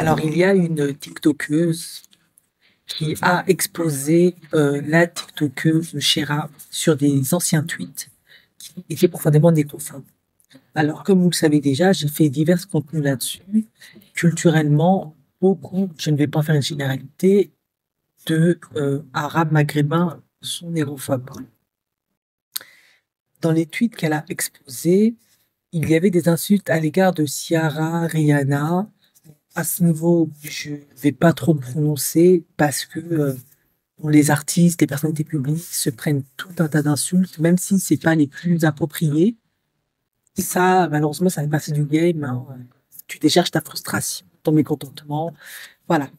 Alors, il y a une TikTokeuse qui a exposé la TikTokeuse Shera sur des anciens tweets qui étaient profondément négrophobes. Alors, comme vous le savez déjà, j'ai fait divers contenus là-dessus. Culturellement, beaucoup, je ne vais pas faire une généralité, de Arabes maghrébins sont négrophobes. Dans les tweets qu'elle a exposés, il y avait des insultes à l'égard de Ciara, Rihanna. À ce niveau, je vais pas trop me prononcer parce que les artistes, les personnalités publiques se prennent tout un tas d'insultes, même si c'est pas les plus appropriés. Et ça, malheureusement, ça fait partie du game, hein. Tu décharges ta frustration, ton mécontentement. Voilà.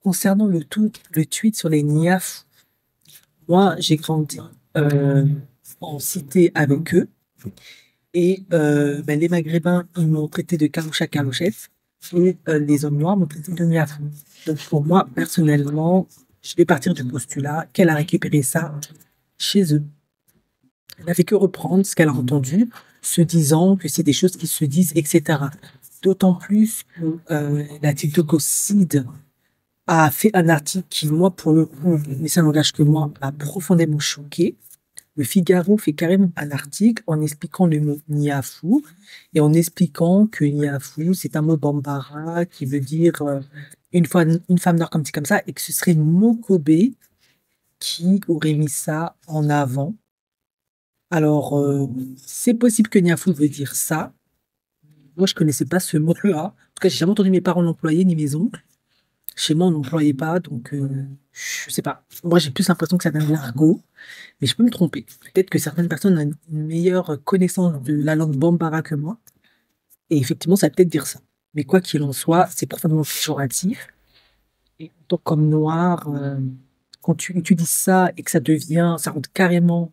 Concernant le tweet sur les niafs, moi, j'ai grandi euh, en cité avec eux. Et ben, les Maghrébins, ils m'ont traité de Kaloucha Kalouchef. Et les hommes noirs m'ont traité de niafou. Donc pour moi, personnellement, je vais partir du postulat qu'elle a récupéré ça chez eux. Elle n'a fait que reprendre ce qu'elle a entendu, se disant que c'est des choses qui se disent, etc. D'autant plus que la TikTokocide a fait un article qui, moi, pour le coup, mais ça n'engage que moi, m'a profondément choqué. Le Figaro fait carrément un article en expliquant le mot niafou et en expliquant que niafou, c'est un mot bambara qui veut dire une femme noire comme ça et que ce serait Mokobé qui aurait mis ça en avant. Alors, c'est possible que niafou veut dire ça. Moi, je connaissais pas ce mot-là. En tout cas, j'ai jamais entendu mes parents l'employer ni mes oncles. Chez moi, on n'employait pas, donc je sais pas. Moi, j'ai plus l'impression que ça vient de l'argot. Mais je peux me tromper. Peut-être que certaines personnes ont une meilleure connaissance de la langue bambara que moi. Et effectivement, ça va peut-être dire ça. Mais quoi qu'il en soit, c'est profondément péjoratif. Et en tant qu'homme noir, quand tu utilises ça et que ça rentre carrément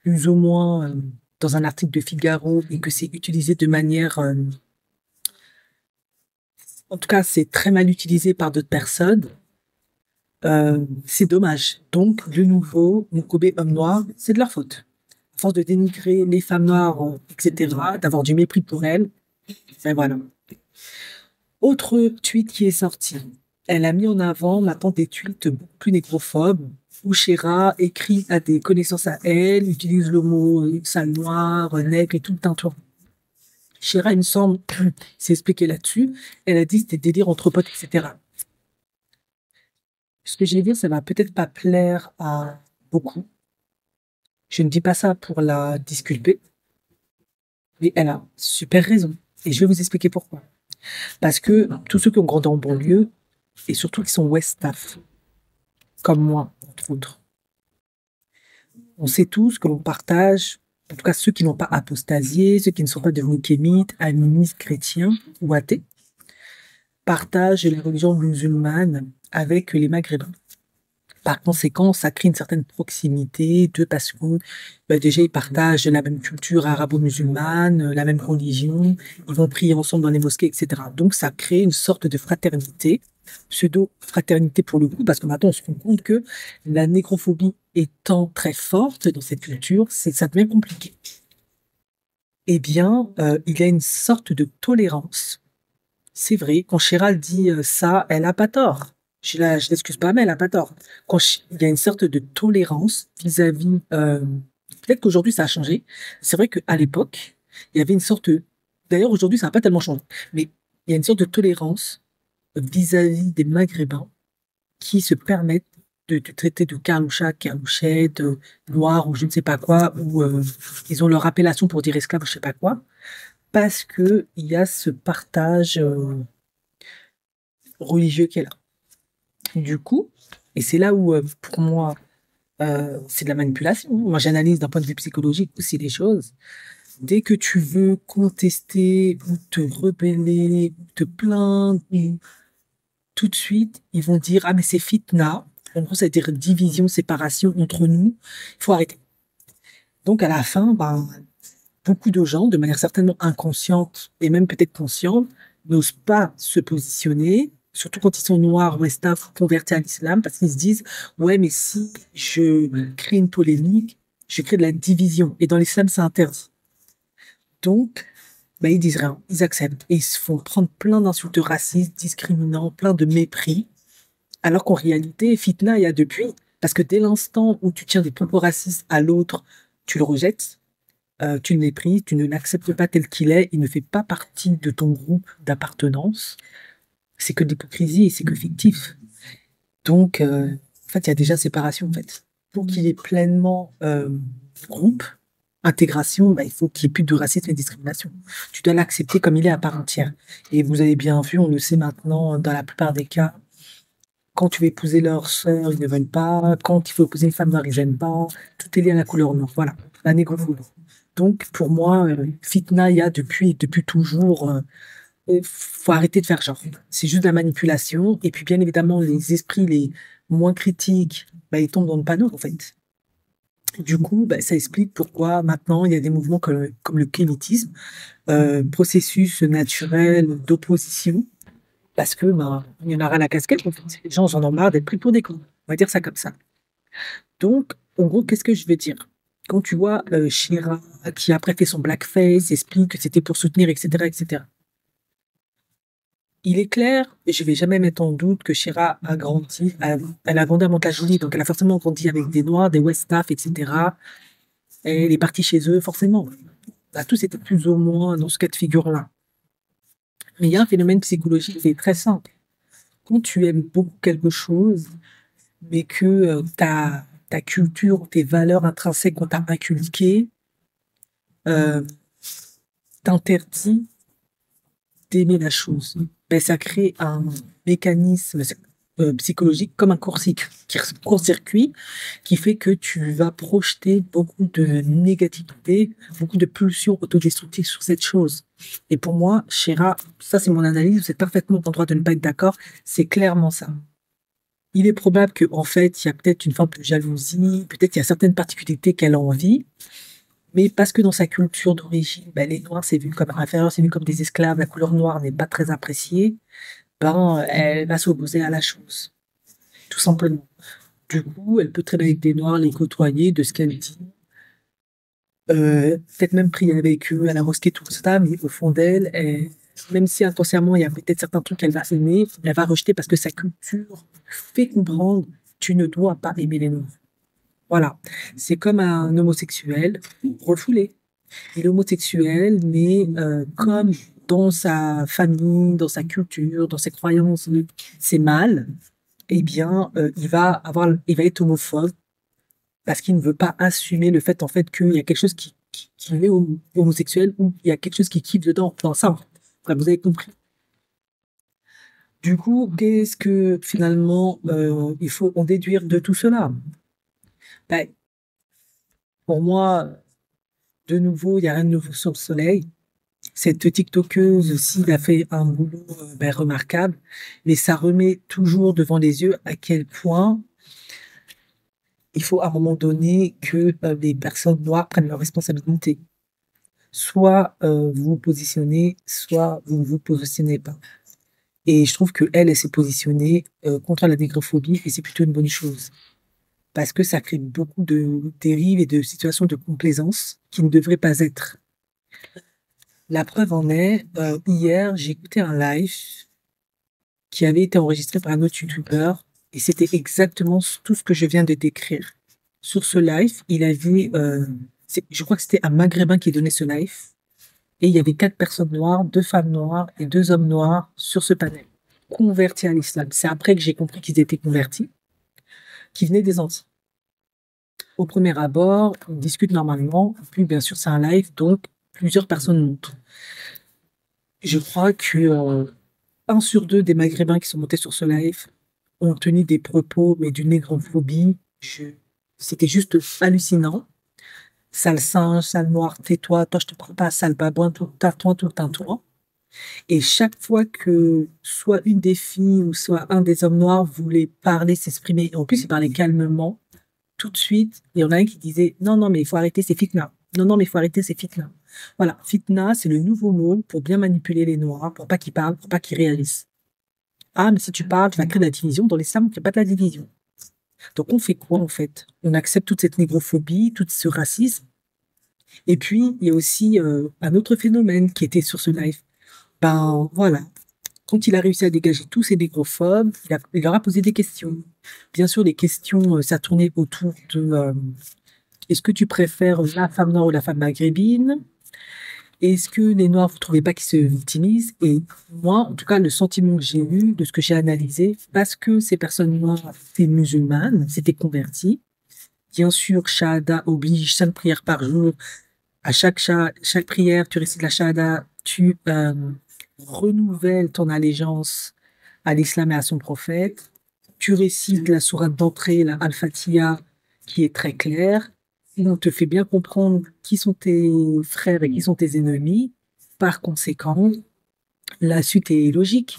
plus ou moins dans un article de Figaro et que c'est utilisé de manière, en tout cas, c'est très mal utilisé par d'autres personnes. C'est dommage. Donc, de nouveau, Mokobé, homme noir, c'est de leur faute. À force de dénigrer les femmes noires, etc., d'avoir du mépris pour elles, ben voilà. Autre tweet qui est sorti. Elle a mis en avant maintenant des tweets beaucoup plus négrophobes, où Shera écrit à des connaissances à elle, utilise le mot sale noire, nègre et tout le tintouin. Shera, il me semble, s'est expliqué là-dessus. Elle a dit que c'était délire entre potes, etc. Ce que je vais dire, ça va peut-être pas plaire à beaucoup. Je ne dis pas ça pour la disculper, mais elle a super raison. Et je vais vous expliquer pourquoi. Parce que tous ceux qui ont grandi en banlieue, et surtout qui sont West Staff, comme moi, entre autres, on sait tous que l'on partage, en tout cas ceux qui n'ont pas apostasié, ceux qui ne sont pas devenus kémites, animistes, chrétiens ou athées, partagent la religion musulmane avec les Maghrébins. Par conséquent, ça crée une certaine proximité de parce que déjà ils partagent la même culture arabo-musulmane, la même religion, ils vont prier ensemble dans les mosquées, etc. Donc ça crée une sorte de fraternité, pseudo-fraternité pour le coup, parce que maintenant on se rend compte que la négrophobie étant très forte dans cette culture, ça devient compliqué. Eh bien, il y a une sorte de tolérance. C'est vrai, quand Chiral dit ça, elle a pas tort. Je l'excuse pas, mais elle a pas tort. Il y a une sorte de tolérance vis-à-vis. Peut-être qu'aujourd'hui ça a changé. C'est vrai qu'à l'époque, il y avait une sorte. D'ailleurs, aujourd'hui, ça n'a pas tellement changé. Mais il y a une sorte de tolérance vis-à-vis des Maghrébins qui se permettent de traiter de Karloucha, Karlouchette, noir ou je ne sais pas quoi, ou ils ont leur appellation pour dire esclave ou je sais pas quoi, parce que il y a ce partage religieux qui est là. Du coup, et c'est là où, pour moi, c'est de la manipulation. Moi, j'analyse d'un point de vue psychologique aussi les choses. Dès que tu veux contester ou te rebeller, ou te plaindre, tout de suite, ils vont dire, ah, mais c'est fitna. En gros, c'est-à-dire division, séparation entre nous. Il faut arrêter. Donc, à la fin, ben, beaucoup de gens, de manière certainement inconsciente et même peut-être consciente, n'osent pas se positionner, surtout quand ils sont noirs, westaf, convertis à l'islam, parce qu'ils se disent, ouais, mais si je crée une polémique, je crée de la division. Et dans l'islam, c'est interdit. Donc, bah, ils disent rien, ils acceptent. Et ils se font prendre plein d'insultes racistes, discriminants, plein de mépris. Alors qu'en réalité, fitna, il y a depuis. Parce que dès l'instant où tu tiens des propos racistes à l'autre, tu le rejettes, tu le méprises, tu ne l'acceptes pas tel qu'il est, il ne fait pas partie de ton groupe d'appartenance. C'est que de l'hypocrisie et c'est que fictif. Donc, en fait, il y a déjà séparation, en fait. Pour qu'il y ait pleinement groupe, intégration, bah, il faut qu'il n'y ait plus de racisme et de discrimination. Tu dois l'accepter comme il est à part entière. Et vous avez bien vu, on le sait maintenant, dans la plupart des cas, quand tu veux épouser leur sœur, ils ne veulent pas. Quand il faut épouser une femme noire, ils n'aiment pas. Tout est lié à la couleur noire. Voilà, la négrophobie. Donc, pour moi, fitna, il y a depuis toujours. Faut arrêter de faire genre. C'est juste de la manipulation. Et puis, bien évidemment, les esprits les moins critiques, bah, ils tombent dans le panneau, en fait. Du coup, bah, ça explique pourquoi maintenant il y a des mouvements comme le kémitisme, processus naturel d'opposition, parce que bah, il y en aura la casquette, en fait. Les gens en ont marre d'être pris pour des cons. On va dire ça comme ça. Donc, en gros, qu'est-ce que je veux dire? Quand tu vois Shira, qui après fait son blackface, explique que c'était pour soutenir, etc., etc. Il est clair, et je vais jamais mettre en doute que Shira a grandi, elle a grandi à Mantes-la-Jolie, donc elle a forcément grandi avec des Noirs, des West Staff, etc. Et elle est partie chez eux, forcément. On a tous été plus ou moins dans ce cas de figure-là. Mais il y a un phénomène psychologique qui est très simple. Quand tu aimes beaucoup quelque chose, mais que ta culture, tes valeurs intrinsèques qu'on t'a inculquées, euh, t'interdit d'aimer la chose. Ben, ça crée un mécanisme psychologique comme un court-circuit qui fait que tu vas projeter beaucoup de négativité, beaucoup de pulsions autodestructives sur cette chose. Et pour moi, Shira, ça c'est mon analyse, vous êtes parfaitement en droit de ne pas être d'accord, c'est clairement ça. Il est probable qu'en fait, il y a peut-être une forme de jalousie, peut-être qu'il y a certaines particularités qu'elle a envie, mais parce que dans sa culture d'origine, ben, les Noirs, c'est vu comme inférieur, c'est vu comme des esclaves, la couleur noire n'est pas très appréciée, ben, elle va s'opposer à la chose, tout simplement. Du coup, elle peut traîner avec des Noirs, les côtoyer, de ce qu'elle dit, peut-être même prier avec eux à la mosquée, tout ça, mais au fond d'elle, même si inconsciemment, il y a peut-être certains trucs qu'elle va aimer, elle va rejeter parce que sa culture fait comprendre, tu ne dois pas aimer les Noirs. Voilà. C'est comme un homosexuel refoulé. Il est homosexuel, mais comme dans sa famille, dans sa culture, dans ses croyances, c'est mal, eh bien, il va être homophobe parce qu'il ne veut pas assumer le fait, en fait, qu'il y a quelque chose qui est homosexuel ou il y a quelque chose qui kiffe dedans, dans ça. Enfin, vous avez compris. Du coup, qu'est-ce que finalement il faut en déduire de tout cela? Ben, pour moi, de nouveau, il n'y a rien de nouveau sur le soleil. Cette TikTokeuse aussi a fait un boulot ben, remarquable, mais ça remet toujours devant les yeux à quel point il faut à un moment donné que les personnes noires prennent leurs responsabilités. Soit vous vous positionnez, soit vous ne vous positionnez pas. Et je trouve que elle s'est positionnée contre la négrophobie et c'est plutôt une bonne chose. Parce que ça crée beaucoup de dérives et de situations de complaisance qui ne devraient pas être. La preuve en est, hier, j'ai écouté un live qui avait été enregistré par un autre youtubeur et c'était exactement tout ce que je viens de décrire. Sur ce live, il avait, je crois que c'était un Maghrébin qui donnait ce live et il y avait 4 personnes noires, 2 femmes noires et 2 hommes noirs sur ce panel, convertis à l'islam. C'est après que j'ai compris qu'ils étaient convertis, qui venaient des Antilles. Au premier abord, on discute normalement, puis bien sûr c'est un live, donc plusieurs personnes montent. Je crois que 1 sur 2 des Maghrébins qui sont montés sur ce live ont tenu des propos, mais d'une négrophobie. C'était juste hallucinant. Sale singe, sale noir, tais-toi, toi je te prends pas, sale babouin, tout un toi, tout un toi. Et chaque fois que soit une des filles ou soit un des hommes noirs voulait parler, s'exprimer, et en plus il parlait calmement, tout de suite, il y en a un qui disait non, non, mais il faut arrêter, c'est fitna. Non, non, mais il faut arrêter, c'est fitna. Voilà, fitna, c'est le nouveau mot pour bien manipuler les noirs, pour pas qu'ils parlent, pour pas qu'ils réalisent. Ah, mais si tu parles, tu vas créer de la division. Dans l'islam, on ne fait pas de la division. Donc, on fait quoi, en fait? On accepte toute cette négrophobie, tout ce racisme, Et puis, il y a aussi un autre phénomène qui était sur ce live. Ben voilà, quand il a réussi à dégager tous ces négrophobes, il leur a posé des questions. Bien sûr, les questions, ça tournait autour de est-ce que tu préfères la femme noire ou la femme maghrébine? Est-ce que les Noirs, vous trouvez pas qu'ils se victimisent? Et moi, en tout cas, le sentiment que j'ai eu de ce que j'ai analysé, parce que ces personnes noires étaient musulmanes, s'étaient converties. Bien sûr, Shahada oblige 5 prières par jour. À chaque prière, tu récites la Shahada, tu renouvelles ton allégeance à l'islam et à son prophète. Tu récites la sourate d'entrée, la Al-Fatiha, qui est très claire. Et on te fait bien comprendre qui sont tes frères et qui sont tes ennemis. Par conséquent, la suite est logique.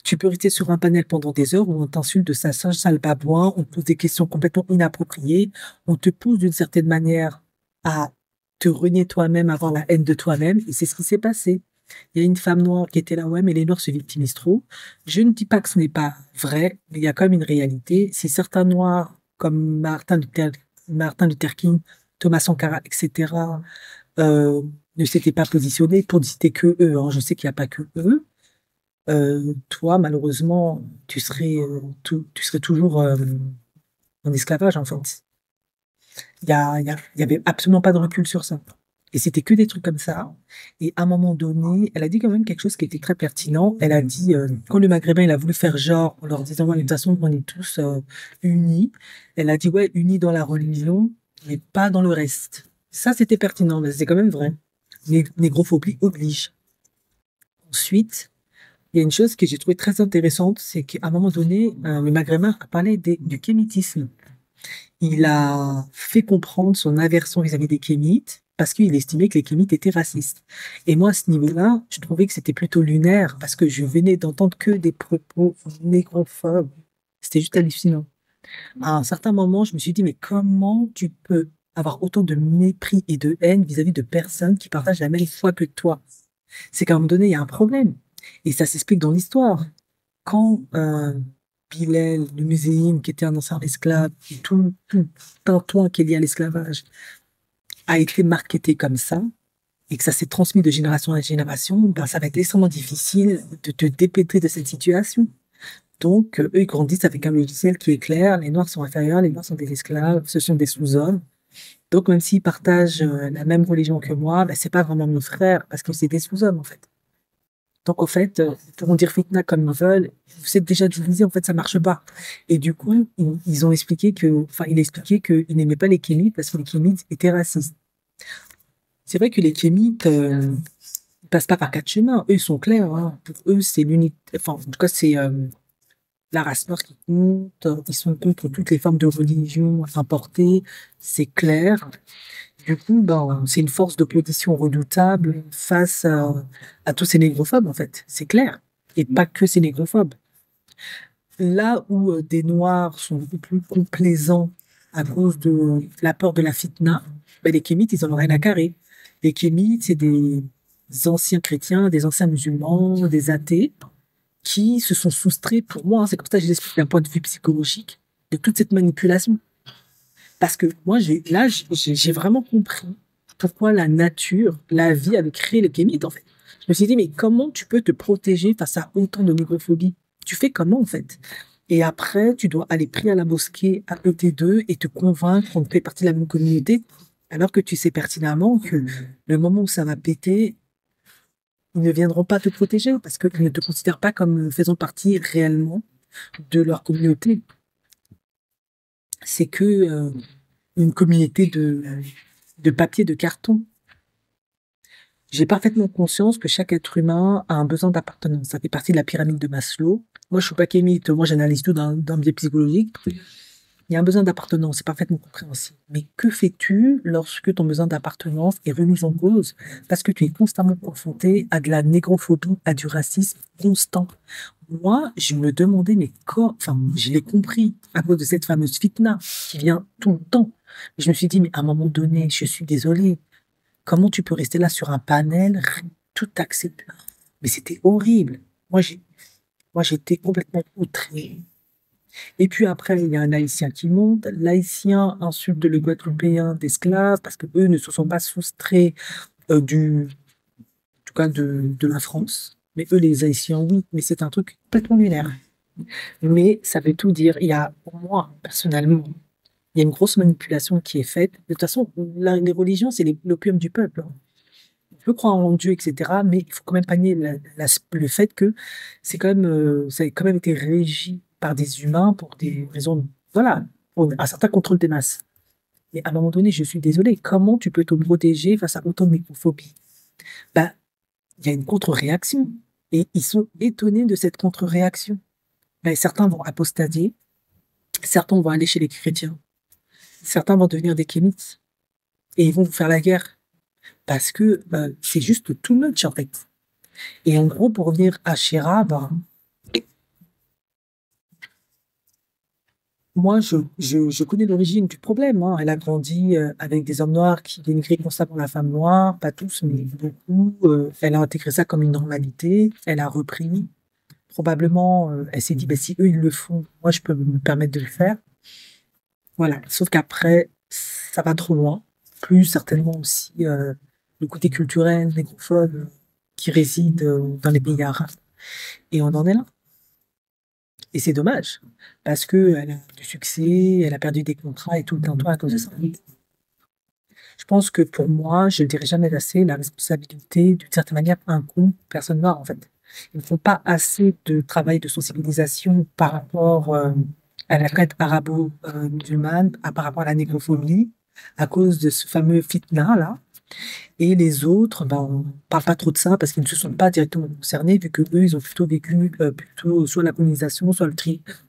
Tu peux rester sur un panel pendant des heures où on t'insulte de sa singe sale babouin, on te pose des questions complètement inappropriées, on te pousse d'une certaine manière à te renier toi-même, avoir la haine de toi-même, et c'est ce qui s'est passé. Il y a une femme noire qui était là, ouais, mais les Noirs se victimisent trop. Je ne dis pas que ce n'est pas vrai, mais il y a quand même une réalité. Si certains Noirs, comme Martin Luther King, Thomas Sankara, etc., euh, ne s'étaient pas positionnés pour citer que eux, hein, je sais qu'il n'y a pas que eux, toi, malheureusement, tu serais toujours en esclavage, en fait. Il y avait absolument pas de recul sur ça. Et c'était que des trucs comme ça. Et à un moment donné, elle a dit quand même quelque chose qui était très pertinent. Elle a dit, quand le Maghrébin, il a voulu faire genre, en leur disant, ouais, de toute façon, on est tous unis. Elle a dit, ouais, unis dans la religion, mais pas dans le reste. Ça, c'était pertinent, mais c'est quand même vrai. Négrophobie oblige. Ensuite, il y a une chose que j'ai trouvée très intéressante, c'est qu'à un moment donné, le Maghrébin a parlé du kémitisme. Il a fait comprendre son aversion vis-à-vis des kémites parce qu'il estimait que les kémites étaient racistes. Et moi, à ce niveau-là, je trouvais que c'était plutôt lunaire parce que je venais d'entendre que des propos négrophobes. C'était juste hallucinant. À un certain moment, je me suis dit, mais comment tu peux avoir autant de mépris et de haine vis-à-vis de personnes qui partagent la même foi que toi? C'est qu'à un moment donné, il y a un problème. Et ça s'explique dans l'histoire. Quand Bilal, le muséum, qui était un ancien esclave, et tout tintouin qui est lié à l'esclavage, a été marketé comme ça, et que ça s'est transmis de génération en génération, ben, ça va être extrêmement difficile de te dépêtrer de cette situation. Donc, eux, ils grandissent avec un logiciel qui est clair, les Noirs sont inférieurs, les Noirs sont des esclaves, ce sont des sous-hommes. Donc, même s'ils partagent la même religion que moi, ben, c'est pas vraiment mon frère, parce que c'est des sous-hommes, en fait. Donc, en fait, ils pourront dire fitna comme ils veulent. Vous êtes déjà divisé, en fait, ça marche pas. Et du coup, ils ont expliqué enfin, il a expliqué qu'ils n'aimaient pas les kémites parce que les kémites étaient racistes. C'est vrai que les kémites, ils passent pas par 4 chemins. Eux, ils sont clairs, hein. Pour eux, c'est l'unité, enfin, en tout cas, c'est, la race noire qui compte. Ils sont contre toutes les formes de religion importées. C'est clair. Du coup, ben, c'est une force d'opposition redoutable face à tous ces négrophobes, en fait. C'est clair. Et pas que ces négrophobes. Là où des Noirs sont beaucoup plus complaisants à cause de la peur de la fitna, ben, les Kémites, ils en ont rien à carrer. Les Kémites, c'est des anciens chrétiens, des anciens musulmans, des athées, qui se sont soustraits, pour moi, hein, c'est comme ça que je l'explique d'un point de vue psychologique, de toute cette manipulation. Parce que moi, j'ai vraiment compris pourquoi la nature, la vie avait créé les kémites, en fait. Je me suis dit, mais comment tu peux te protéger face à autant de négrophobie? Tu fais comment, en fait? Et après, tu dois aller prier à la mosquée à côté d'eux et te convaincre qu'on fait partie de la même communauté, alors que tu sais pertinemment que le moment où ça va péter, ils ne viendront pas te protéger parce qu'ils ne te considèrent pas comme faisant partie réellement de leur communauté. C'est que une communauté de papier, de carton. J'ai parfaitement conscience que chaque être humain a un besoin d'appartenance. Ça fait partie de la pyramide de Maslow. Moi, je suis pas kémite, moi, j'analyse tout d'un biais psychologique. Il y a un besoin d'appartenance, c'est parfaitement compréhensible. Mais que fais-tu lorsque ton besoin d'appartenance est remis en cause parce que tu es constamment confronté à de la négrophobie, à du racisme constant? Moi, je me demandais, mais quoi, enfin, je l'ai compris à cause de cette fameuse fitna qui vient tout le temps. Je me suis dit, mais à un moment donné, je suis désolée, comment tu peux rester là sur un panel, tout accepter? Mais c'était horrible. Moi, j'étais complètement outrée. Et puis après, il y a un haïtien qui monte. L'haïtien insulte le guadeloupéen d'esclave parce que eux ne se sont pas soustraits en tout cas de la France. Mais eux, les Haïtiens, oui. Mais c'est un truc complètement lunaire. Mais ça veut tout dire. Il y a, pour moi, personnellement, il y a une grosse manipulation qui est faite. De toute façon, les religions, c'est l'opium du peuple, hein. On peut croire en Dieu, etc., mais il faut quand même pas nier le fait que c'est quand même, ça a quand même été régi par des humains pour des raisons, voilà, pour un certain contrôle des masses. Mais à un moment donné, je suis désolée, comment tu peux te protéger face à autant de nécrophobie? Bah, il y a une contre-réaction. Et ils sont étonnés de cette contre-réaction. Ben, certains vont apostasier, certains vont aller chez les chrétiens, certains vont devenir des kémites et ils vont vous faire la guerre parce que c'est juste too much en fait. Et en gros, pour revenir à Shira, ben, moi, je connais l'origine du problème, hein. Elle a grandi avec des hommes noirs qui dénigraient constamment la femme noire, pas tous, mais beaucoup. Elle a intégré ça comme une normalité. Elle a repris. Probablement, elle s'est dit, bah, si eux, ils le font, moi, je peux me permettre de le faire. Voilà. Sauf qu'après, ça va trop loin. Plus certainement aussi le côté culturel, négrophone, qui réside dans les pays arabes. Et on en est là. Et c'est dommage, parce que elle a du succès, elle a perdu des contrats et tout le temps à cause de ça. Je pense que pour moi, je ne dirai jamais assez, la responsabilité, d'une certaine manière, incombe aux personnes noires, en fait. Ils ne font pas assez de travail de sensibilisation par rapport à la traite arabo-musulmane, par rapport à la négrophobie, à cause de ce fameux fitna, là. Et les autres, ben, on parle pas trop de ça parce qu'ils ne se sont pas directement concernés, vu que eux, ils ont plutôt vécu plutôt soit la colonisation, soit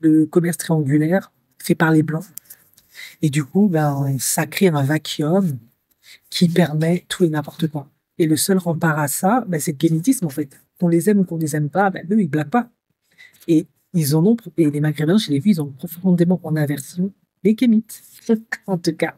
le commerce triangulaire fait par les Blancs. Et du coup, ben, ça crée un vacuum qui permet tout et n'importe quoi. Et le seul rempart à ça, ben, c'est le guénitisme, en fait. Qu'on les aime ou qu'on les aime pas, ben, eux, ils blaguent pas. Et et les Maghrébins, je l'ai vu, ils ont profondément en aversion les kémites. En tout cas.